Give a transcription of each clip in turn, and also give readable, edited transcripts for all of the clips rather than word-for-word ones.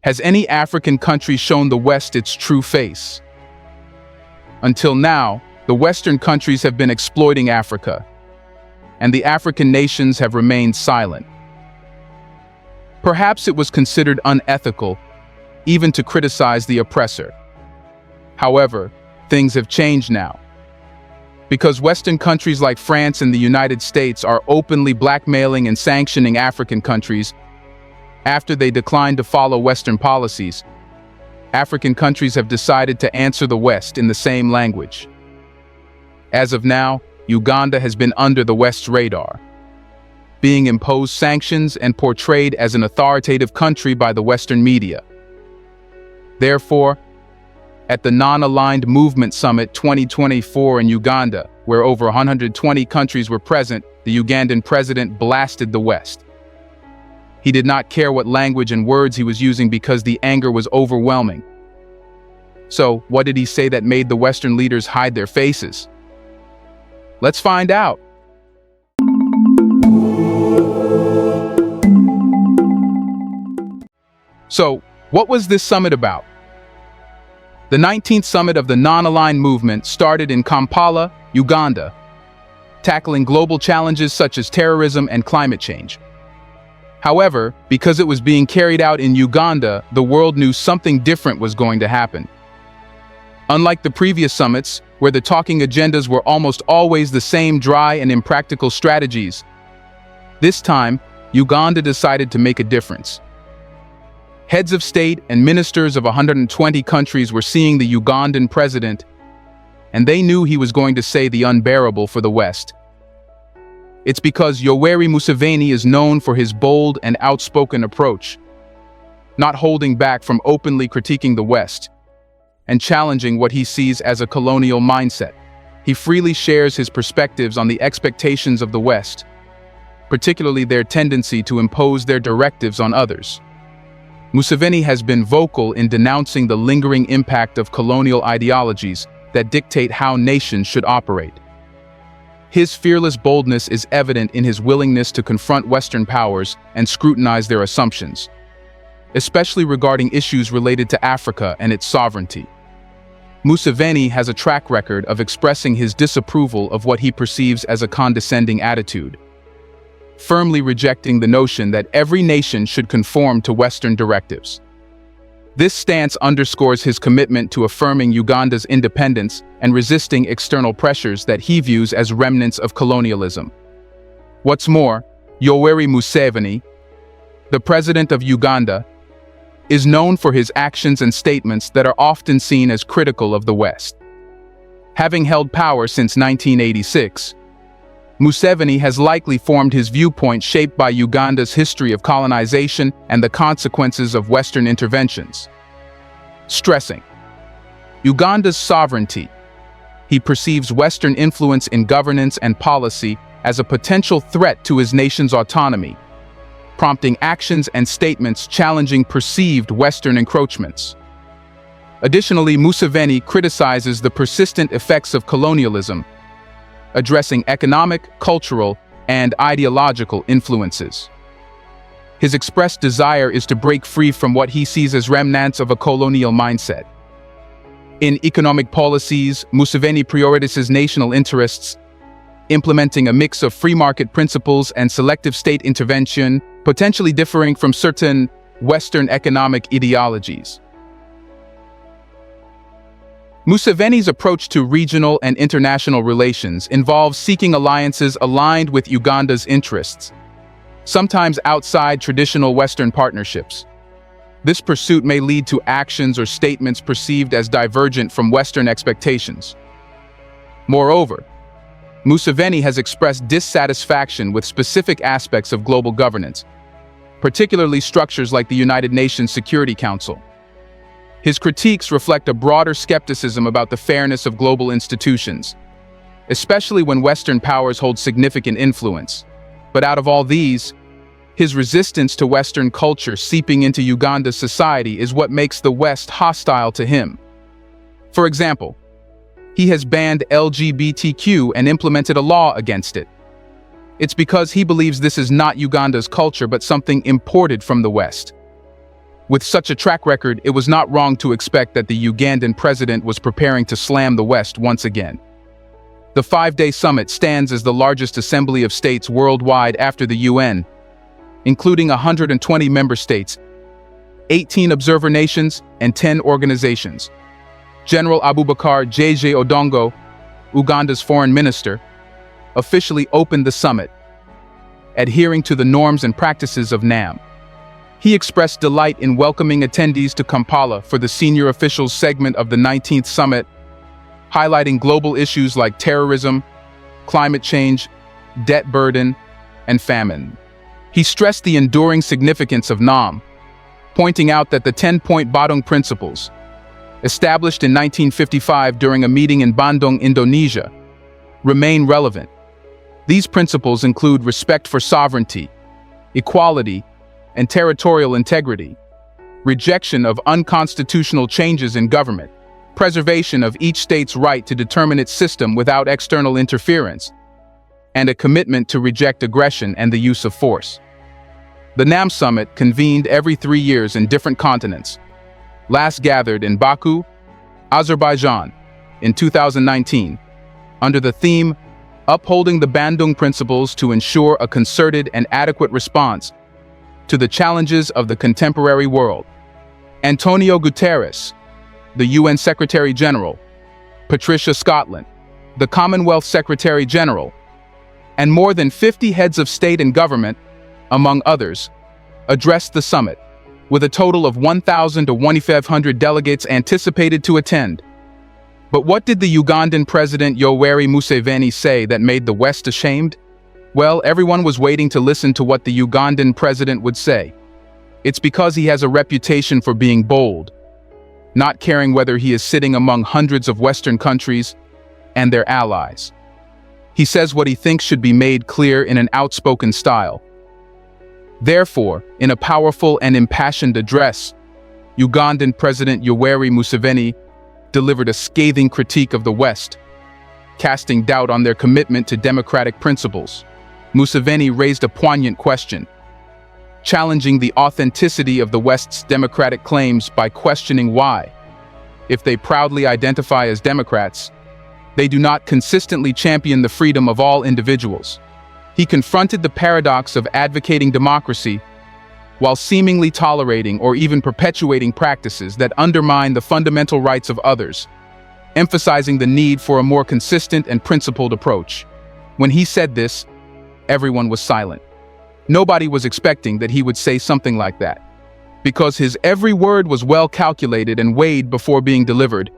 Has any African country shown the West its true face? Until now, the Western countries have been exploiting Africa, and the African nations have remained silent. Perhaps it was considered unethical even to criticize the oppressor. However, things have changed now. Because Western countries like France and the United States are openly blackmailing and sanctioning African countries after they declined to follow Western policies, African countries have decided to answer the West in the same language. As of now, Uganda has been under the West's radar, being imposed sanctions and portrayed as an authoritative country by the Western media. Therefore, at the Non-Aligned Movement Summit 2024 in Uganda, where over 120 countries were present, the Ugandan president blasted the West. He did not care what language and words he was using because the anger was overwhelming. So, what did he say that made the Western leaders hide their faces? Let's find out. So, what was this summit about? The 19th summit of the Non-Aligned Movement started in Kampala, Uganda, tackling global challenges such as terrorism and climate change. However, because it was being carried out in Uganda, the world knew something different was going to happen. Unlike the previous summits, where the talking agendas were almost always the same dry and impractical strategies, this time, Uganda decided to make a difference. Heads of state and ministers of 120 countries were seeing the Ugandan president, and they knew he was going to say the unbearable for the West. It's because Yoweri Museveni is known for his bold and outspoken approach, not holding back from openly critiquing the West and challenging what he sees as a colonial mindset. He freely shares his perspectives on the expectations of the West, particularly their tendency to impose their directives on others. Museveni has been vocal in denouncing the lingering impact of colonial ideologies that dictate how nations should operate. His fearless boldness is evident in his willingness to confront Western powers and scrutinize their assumptions, especially regarding issues related to Africa and its sovereignty. Museveni has a track record of expressing his disapproval of what he perceives as a condescending attitude, firmly rejecting the notion that every nation should conform to Western directives. This stance underscores his commitment to affirming Uganda's independence and resisting external pressures that he views as remnants of colonialism. What's more, Yoweri Museveni, the president of Uganda, is known for his actions and statements that are often seen as critical of the West. Having held power since 1986, Museveni has likely formed his viewpoint shaped by Uganda's history of colonization and the consequences of Western interventions. Stressing Uganda's sovereignty, he perceives Western influence in governance and policy as a potential threat to his nation's autonomy, prompting actions and statements challenging perceived Western encroachments. Additionally, Museveni criticizes the persistent effects of colonialism, addressing economic, cultural, and ideological influences. His expressed desire is to break free from what he sees as remnants of a colonial mindset. In economic policies, Museveni prioritizes national interests, implementing a mix of free market principles and selective state intervention, potentially differing from certain Western economic ideologies. Museveni's approach to regional and international relations involves seeking alliances aligned with Uganda's interests, sometimes outside traditional Western partnerships. This pursuit may lead to actions or statements perceived as divergent from Western expectations. Moreover, Museveni has expressed dissatisfaction with specific aspects of global governance, particularly structures like the United Nations Security Council. His critiques reflect a broader skepticism about the fairness of global institutions, especially when Western powers hold significant influence. But out of all these, his resistance to Western culture seeping into Uganda's society is what makes the West hostile to him. For example, he has banned LGBTQ and implemented a law against it. It's because he believes this is not Uganda's culture but something imported from the West. With such a track record, it was not wrong to expect that the Ugandan president was preparing to slam the West once again. The 5-day summit stands as the largest assembly of states worldwide after the UN, including 120 member states, 18 observer nations, and 10 organizations. General Abubakar JJ Odongo, Uganda's foreign minister, officially opened the summit, adhering to the norms and practices of NAM. He expressed delight in welcoming attendees to Kampala for the senior officials segment of the 19th summit, highlighting global issues like terrorism, climate change, debt burden, and famine. He stressed the enduring significance of NAM, pointing out that the 10-point Badung Principles, established in 1955 during a meeting in Bandung, Indonesia, remain relevant. These principles include respect for sovereignty, equality, and territorial integrity, rejection of unconstitutional changes in government, preservation of each state's right to determine its system without external interference, and a commitment to reject aggression and the use of force. The NAM Summit, convened every 3 years in different continents, last gathered in Baku, Azerbaijan, in 2019, under the theme Upholding the Bandung Principles to Ensure a Concerted and Adequate Response to the Challenges of the Contemporary World. Antonio Guterres, the UN Secretary-General, Patricia Scotland, the Commonwealth Secretary-General, and more than 50 heads of state and government, among others, addressed the summit, with a total of 1,000 to 1,500 delegates anticipated to attend. But what did the Ugandan President Yoweri Museveni say that made the West ashamed? Well, everyone was waiting to listen to what the Ugandan president would say. It's because he has a reputation for being bold, not caring whether he is sitting among hundreds of Western countries and their allies. He says what he thinks should be made clear in an outspoken style. Therefore, in a powerful and impassioned address, Ugandan President Yoweri Museveni delivered a scathing critique of the West, casting doubt on their commitment to democratic principles. Museveni raised a poignant question, challenging the authenticity of the West's democratic claims by questioning why, if they proudly identify as Democrats, they do not consistently champion the freedom of all individuals. He confronted the paradox of advocating democracy while seemingly tolerating or even perpetuating practices that undermine the fundamental rights of others, emphasizing the need for a more consistent and principled approach. When he said this, everyone was silent. Nobody was expecting that he would say something like that, because his every word was well calculated and weighed before being delivered.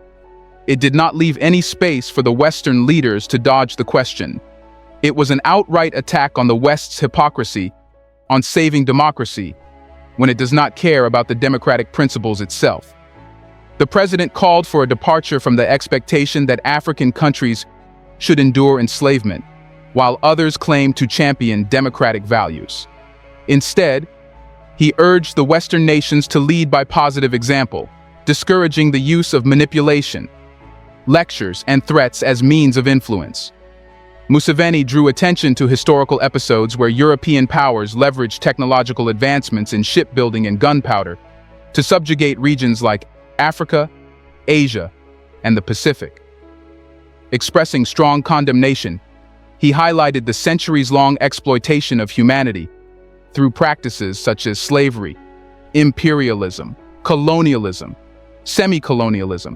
It did not leave any space for the Western leaders to dodge the question. It was an outright attack on the West's hypocrisy, on saving democracy, when it does not care about the democratic principles itself. The president called for a departure from the expectation that African countries should endure enslavement, while others claim to champion democratic values. Instead, he urged the Western nations to lead by positive example, discouraging the use of manipulation, lectures, and threats as means of influence. Museveni drew attention to historical episodes where European powers leveraged technological advancements in shipbuilding and gunpowder to subjugate regions like Africa, Asia, and the Pacific. Expressing strong condemnation, he highlighted the centuries-long exploitation of humanity through practices such as slavery, imperialism, colonialism, semi-colonialism,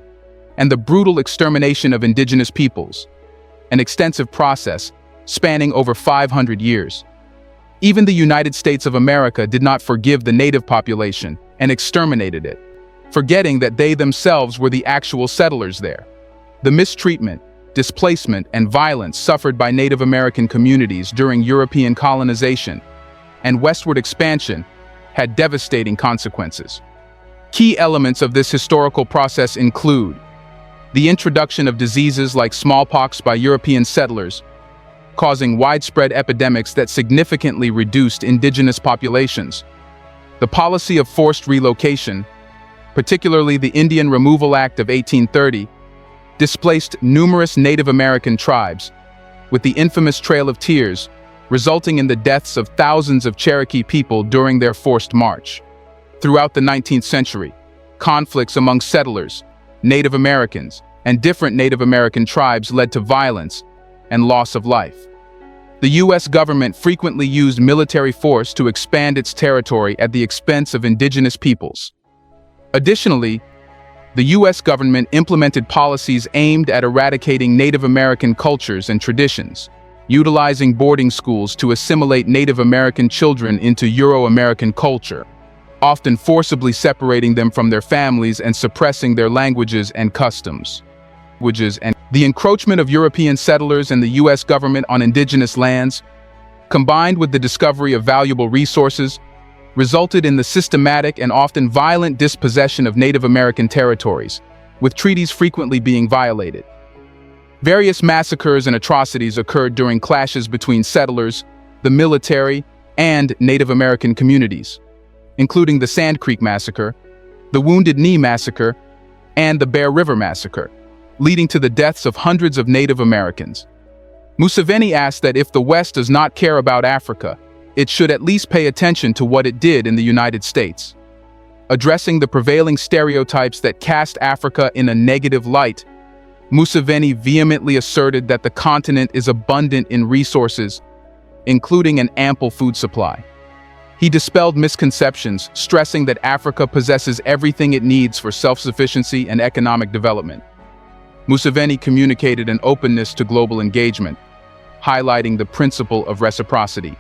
and the brutal extermination of indigenous peoples, an extensive process spanning over 500 years. Even the United States of America did not forgive the native population and exterminated it, forgetting that they themselves were the actual settlers there. The mistreatment, displacement, and violence suffered by Native American communities during European colonization and westward expansion had devastating consequences. Key elements of this historical process include the introduction of diseases like smallpox by European settlers, causing widespread epidemics that significantly reduced indigenous populations. The policy of forced relocation, particularly the Indian Removal Act of 1830, displaced numerous Native American tribes, with the infamous Trail of Tears resulting in the deaths of thousands of Cherokee people during their forced march. Throughout the 19th century, conflicts among settlers, Native Americans, and different Native American tribes led to violence and loss of life. The U.S. government frequently used military force to expand its territory at the expense of indigenous peoples. Additionally, the U.S. government implemented policies aimed at eradicating Native American cultures and traditions, utilizing boarding schools to assimilate Native American children into Euro-American culture, often forcibly separating them from their families and suppressing their languages and customs. The encroachment of European settlers and the U.S. government on indigenous lands, combined with the discovery of valuable resources, resulted in the systematic and often violent dispossession of Native American territories, with treaties frequently being violated. Various massacres and atrocities occurred during clashes between settlers, the military, and Native American communities, including the Sand Creek Massacre, the Wounded Knee Massacre, and the Bear River Massacre, leading to the deaths of hundreds of Native Americans. Museveni asked that if the West does not care about Africa, it should at least pay attention to what it did in the United States. Addressing the prevailing stereotypes that cast Africa in a negative light, Museveni vehemently asserted that the continent is abundant in resources, including an ample food supply. He dispelled misconceptions, stressing that Africa possesses everything it needs for self-sufficiency and economic development. Museveni communicated an openness to global engagement, highlighting the principle of reciprocity.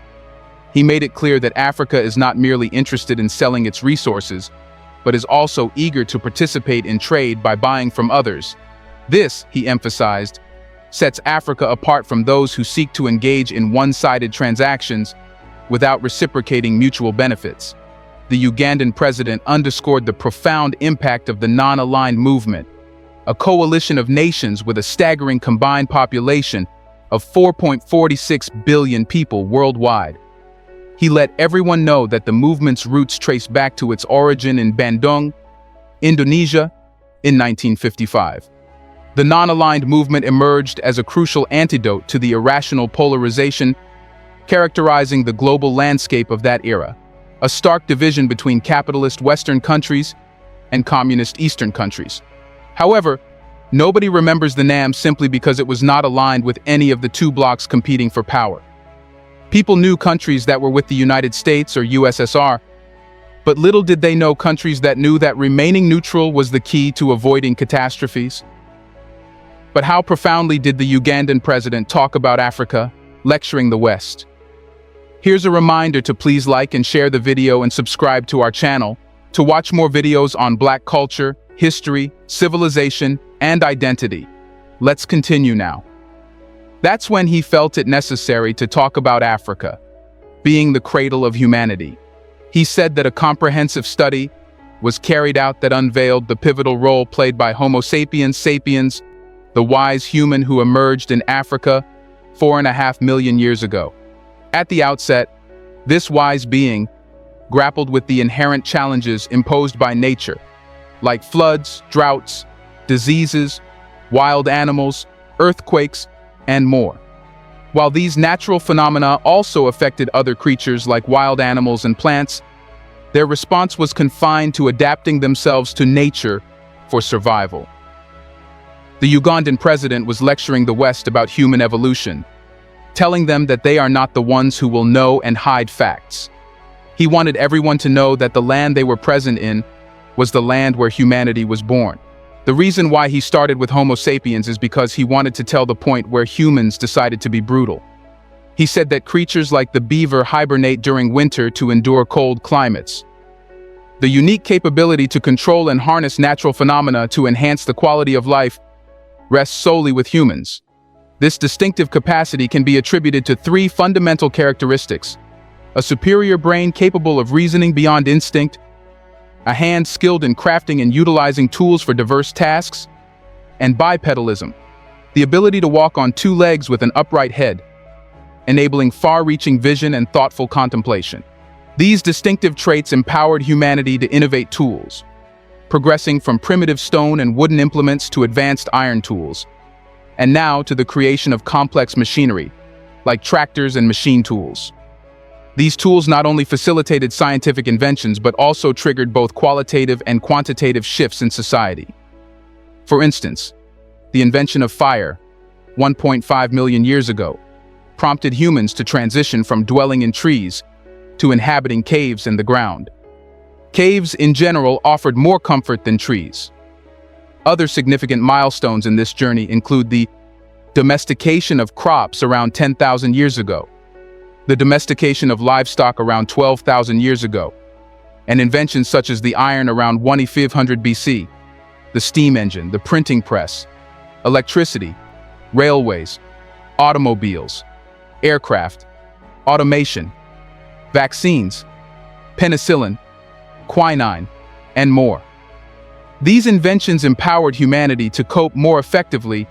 He made it clear that Africa is not merely interested in selling its resources, but is also eager to participate in trade by buying from others. This, he emphasized, sets Africa apart from those who seek to engage in one-sided transactions without reciprocating mutual benefits. The Ugandan president underscored the profound impact of the non-aligned movement, a coalition of nations with a staggering combined population of 4.46 billion people worldwide. He let everyone know that the movement's roots trace back to its origin in Bandung, Indonesia, in 1955. The non-aligned movement emerged as a crucial antidote to the irrational polarization characterizing the global landscape of that era, a stark division between capitalist Western countries and communist Eastern countries. However, nobody remembers the NAM simply because it was not aligned with any of the two blocs competing for power. People knew countries that were with the United States or USSR, but little did they know countries that knew that remaining neutral was the key to avoiding catastrophes. But how profoundly did the Ugandan president talk about Africa, lecturing the West? Here's a reminder to please like and share the video and subscribe to our channel to watch more videos on Black culture, history, civilization, and identity. Let's continue now. That's when he felt it necessary to talk about Africa, being the cradle of humanity. He said that a comprehensive study was carried out that unveiled the pivotal role played by Homo sapiens sapiens, the wise human who emerged in Africa 4.5 million years ago. At the outset, this wise being grappled with the inherent challenges imposed by nature, like floods, droughts, diseases, wild animals, earthquakes, and more. While these natural phenomena also affected other creatures like wild animals and plants, their response was confined to adapting themselves to nature for survival. The Ugandan president was lecturing the West about human evolution, telling them that they are not the ones who will know and hide facts. He wanted everyone to know that the land they were present in was the land where humanity was born. The reason why he started with Homo sapiens is because he wanted to tell the point where humans decided to be brutal. He said that creatures like the beaver hibernate during winter to endure cold climates. The unique capability to control and harness natural phenomena to enhance the quality of life rests solely with humans. This distinctive capacity can be attributed to three fundamental characteristics: a superior brain capable of reasoning beyond instinct, a hand skilled in crafting and utilizing tools for diverse tasks, and bipedalism, the ability to walk on two legs with an upright head, enabling far-reaching vision and thoughtful contemplation. These distinctive traits empowered humanity to innovate tools, progressing from primitive stone and wooden implements to advanced iron tools, and now to the creation of complex machinery, like tractors and machine tools. These tools not only facilitated scientific inventions but also triggered both qualitative and quantitative shifts in society. For instance, the invention of fire, 1.5 million years ago, prompted humans to transition from dwelling in trees to inhabiting caves in the ground. Caves, in general, offered more comfort than trees. Other significant milestones in this journey include the domestication of crops around 10,000 years ago, the domestication of livestock around 12,000 years ago, and inventions such as the iron around 1500 BC, the steam engine, the printing press, electricity, railways, automobiles, aircraft, automation, vaccines, penicillin, quinine, and more. These inventions empowered humanity to cope more effectively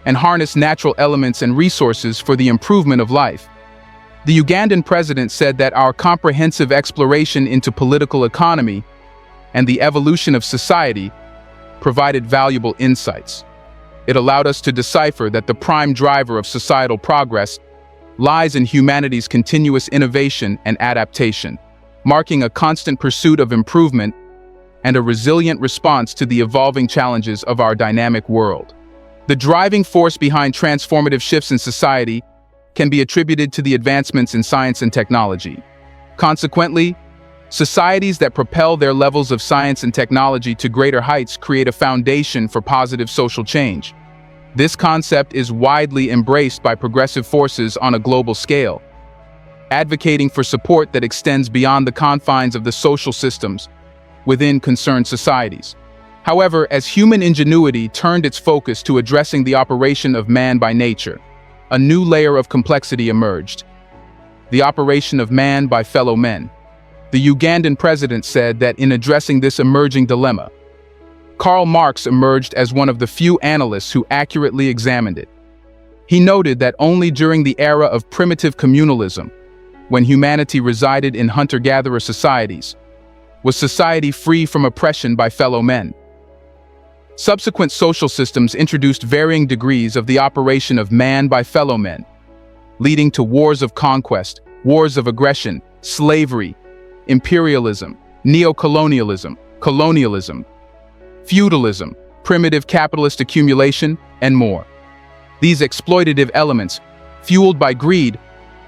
and harness natural elements and resources for the improvement of life. The Ugandan president said that our comprehensive exploration into political economy and the evolution of society provided valuable insights. It allowed us to decipher that the prime driver of societal progress lies in humanity's continuous innovation and adaptation, marking a constant pursuit of improvement and a resilient response to the evolving challenges of our dynamic world. The driving force behind transformative shifts in society can be attributed to the advancements in science and technology. Consequently, societies that propel their levels of science and technology to greater heights create a foundation for positive social change. This concept is widely embraced by progressive forces on a global scale, advocating for support that extends beyond the confines of the social systems within concerned societies. However, as human ingenuity turned its focus to addressing the operation of man by nature, a new layer of complexity emerged: the operation of man by fellow men. The Ugandan president said that in addressing this emerging dilemma, Karl Marx emerged as one of the few analysts who accurately examined it. He noted that only during the era of primitive communalism, when humanity resided in hunter-gatherer societies, was society free from oppression by fellow men. Subsequent social systems introduced varying degrees of the operation of man by fellow men, leading to wars of conquest, wars of aggression, slavery, imperialism, neocolonialism, colonialism, feudalism, primitive capitalist accumulation, and more. These exploitative elements, fueled by greed,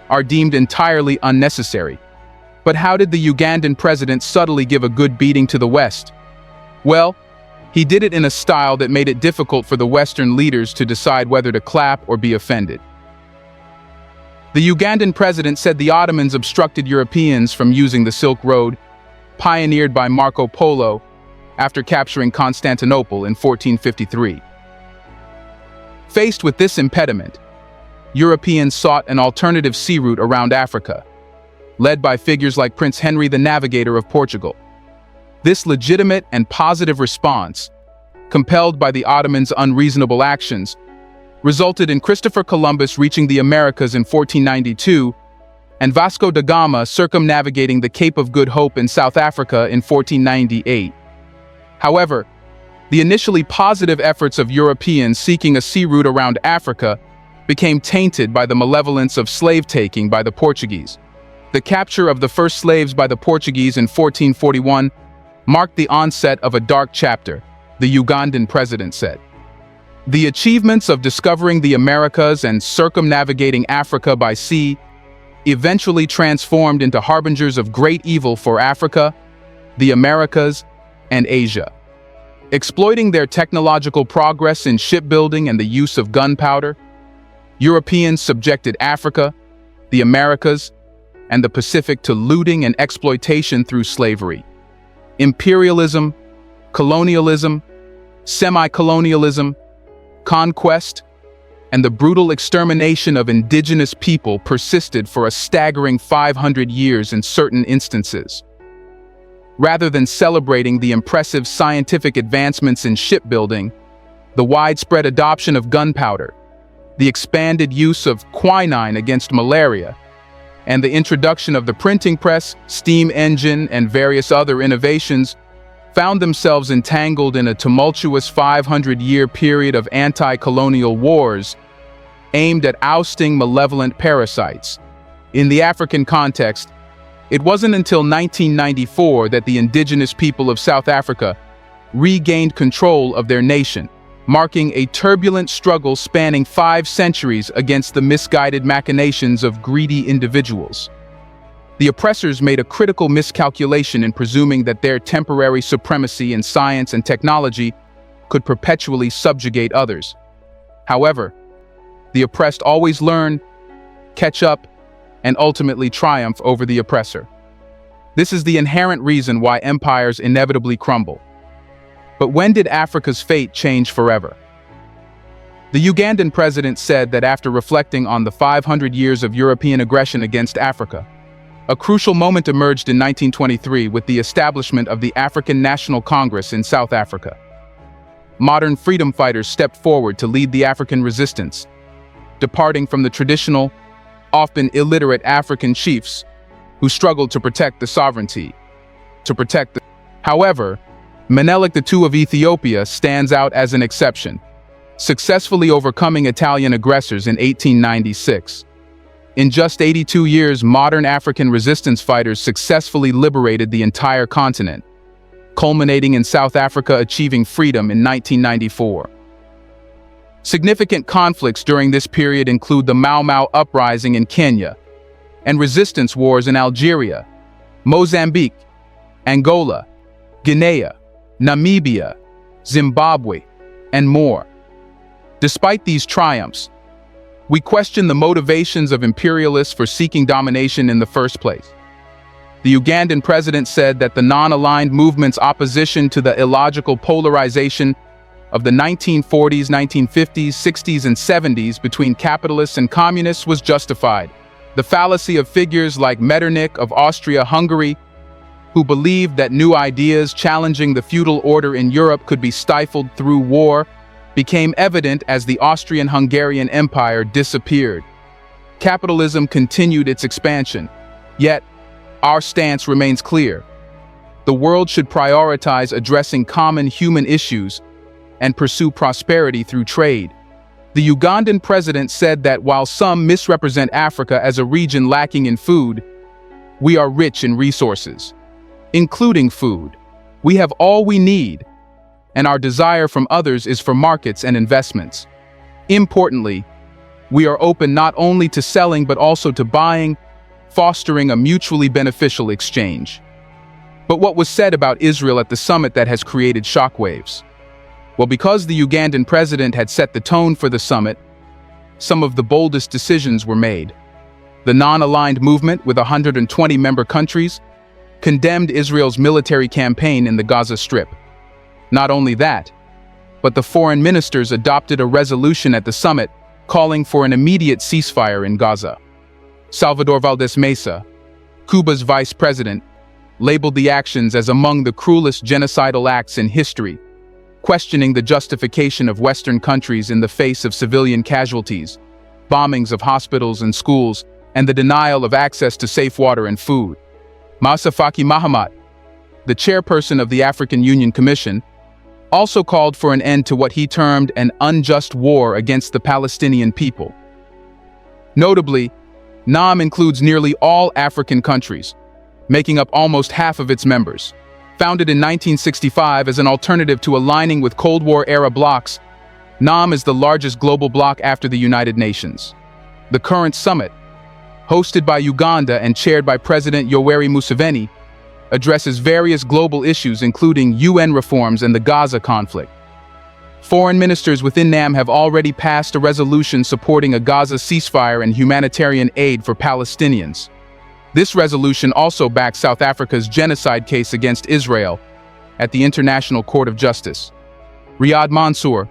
are deemed entirely unnecessary. But how did the Ugandan president subtly give a good beating to the West? Well, he did it in a style that made it difficult for the Western leaders to decide whether to clap or be offended. The Ugandan president said the Ottomans obstructed Europeans from using the Silk Road, pioneered by Marco Polo after capturing Constantinople in 1453. Faced with this impediment, Europeans sought an alternative sea route around Africa, led by figures like Prince Henry the Navigator of Portugal. This legitimate and positive response, compelled by the Ottomans' unreasonable actions, resulted in Christopher Columbus reaching the Americas in 1492 and Vasco da Gama circumnavigating the Cape of Good Hope in South Africa in 1498. However, the initially positive efforts of Europeans seeking a sea route around Africa became tainted by the malevolence of slave-taking by the Portuguese. The capture of the first slaves by the Portuguese in 1441 marked the onset of a dark chapter, the Ugandan president said. The achievements of discovering the Americas and circumnavigating Africa by sea eventually transformed into harbingers of great evil for Africa, the Americas, and Asia. Exploiting their technological progress in shipbuilding and the use of gunpowder, Europeans subjected Africa, the Americas, and the Pacific to looting and exploitation through slavery. Imperialism, colonialism, semi-colonialism, conquest, and the brutal extermination of indigenous people persisted for a staggering 500 years in certain instances. Rather than celebrating the impressive scientific advancements in shipbuilding, the widespread adoption of gunpowder, the expanded use of quinine against malaria, and the introduction of the printing press, steam engine, and various other innovations found themselves entangled in a tumultuous 500-year period of anti-colonial wars aimed at ousting malevolent parasites, In the African context, it wasn't until 1994 that the indigenous people of South Africa regained control of their nation, marking a turbulent struggle spanning 5 centuries against the misguided machinations of greedy individuals. The oppressors made a critical miscalculation in presuming that their temporary supremacy in science and technology could perpetually subjugate others. However, the oppressed always learn, catch up, and ultimately triumph over the oppressor. This is the inherent reason why empires inevitably crumble. But when did Africa's fate change forever? The Ugandan president said that after reflecting on the 500 years of European aggression against Africa, a crucial moment emerged in 1923 with the establishment of the African National Congress in South Africa. Modern freedom fighters stepped forward to lead the African resistance, departing from the traditional, often illiterate African chiefs who struggled to protect the sovereignty. However, Menelik II of Ethiopia stands out as an exception, successfully overcoming Italian aggressors in 1896. In just 82 years, modern African resistance fighters successfully liberated the entire continent, culminating in South Africa achieving freedom in 1994. Significant conflicts during this period include the Mau Mau uprising in Kenya and resistance wars in Algeria, Mozambique, Angola, Guinea, Namibia, Zimbabwe, and more. Despite these triumphs, we question the motivations of imperialists for seeking domination in the first place. The Ugandan president said that the non-aligned movement's opposition to the illogical polarization of the 1940s, 1950s, 60s, and 70s between capitalists and communists was justified. The fallacy of figures like Metternich of Austria-Hungary, who believed that new ideas challenging the feudal order in Europe could be stifled through war, became evident as the Austrian-Hungarian Empire disappeared. Capitalism continued its expansion, yet our stance remains clear. The world should prioritize addressing common human issues and pursue prosperity through trade. The Ugandan president said that while some misrepresent Africa as a region lacking in food, we are rich in resources, including food. We have all we need, and our desire from others is for markets and investments. Importantly, we are open not only to selling but also to buying, fostering a mutually beneficial exchange. But what was said about Israel at the summit that has created shockwaves? Well, because the Ugandan president had set the tone for the summit, some of the boldest decisions were made. The non-aligned movement, with 120 member countries, condemned Israel's military campaign in the Gaza Strip. Not only that, but the foreign ministers adopted a resolution at the summit calling for an immediate ceasefire in Gaza. Salvador Valdez Mesa, Cuba's vice president, labeled the actions as among the cruelest genocidal acts in history, questioning the justification of Western countries in the face of civilian casualties, bombings of hospitals and schools, and the denial of access to safe water and food. Moussa Faki Mahamat, the chairperson of the African Union Commission, also called for an end to what he termed an unjust war against the Palestinian people. Notably, NAM includes nearly all African countries, making up almost half of its members. Founded in 1965 as an alternative to aligning with Cold War-era blocs, NAM is the largest global bloc after the United Nations. The current summit, hosted by Uganda and chaired by President Yoweri Museveni, addresses various global issues including UN reforms and the Gaza conflict. Foreign ministers within NAM have already passed a resolution supporting a Gaza ceasefire and humanitarian aid for Palestinians. This resolution also backs South Africa's genocide case against Israel at the International Court of Justice. Riyad Mansour,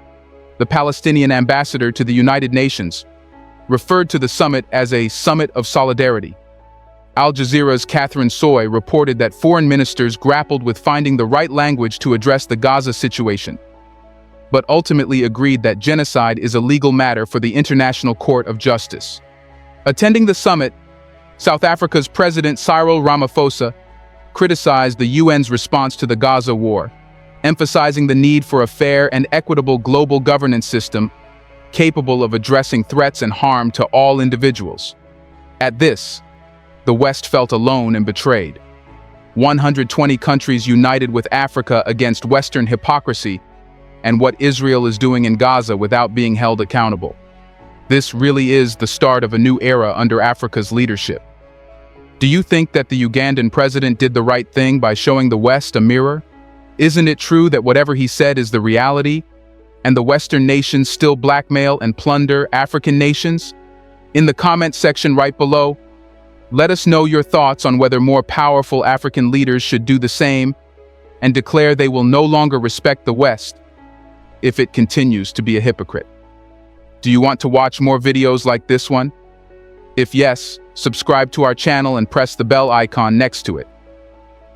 the Palestinian ambassador to the United Nations, referred to the summit as a summit of solidarity. Al Jazeera's Catherine Soy reported that foreign ministers grappled with finding the right language to address the Gaza situation, but ultimately agreed that genocide is a legal matter for the International Court of Justice. Attending the summit, South Africa's President Cyril Ramaphosa criticized the UN's response to the Gaza war, emphasizing the need for a fair and equitable global governance system capable of addressing threats and harm to all individuals. At this, the West felt alone and betrayed. 120 countries united with Africa against Western hypocrisy and what Israel is doing in Gaza without being held accountable. This really is the start of a new era under Africa's leadership. Do you think that the Ugandan president did the right thing by showing the West a mirror? Isn't it true that whatever he said is the reality, and the Western nations still blackmail and plunder African nations? In the comment section right below, let us know your thoughts on whether more powerful African leaders should do the same and declare they will no longer respect the West if it continues to be a hypocrite. Do you want to watch more videos like this one? If yes, subscribe to our channel and press the bell icon next to it.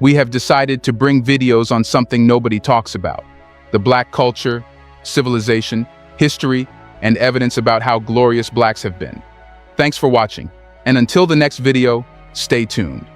We have decided to bring videos on something nobody talks about: the Black culture, civilization, history, and evidence about how glorious Blacks have been. Thanks for watching, and until the next video, stay tuned.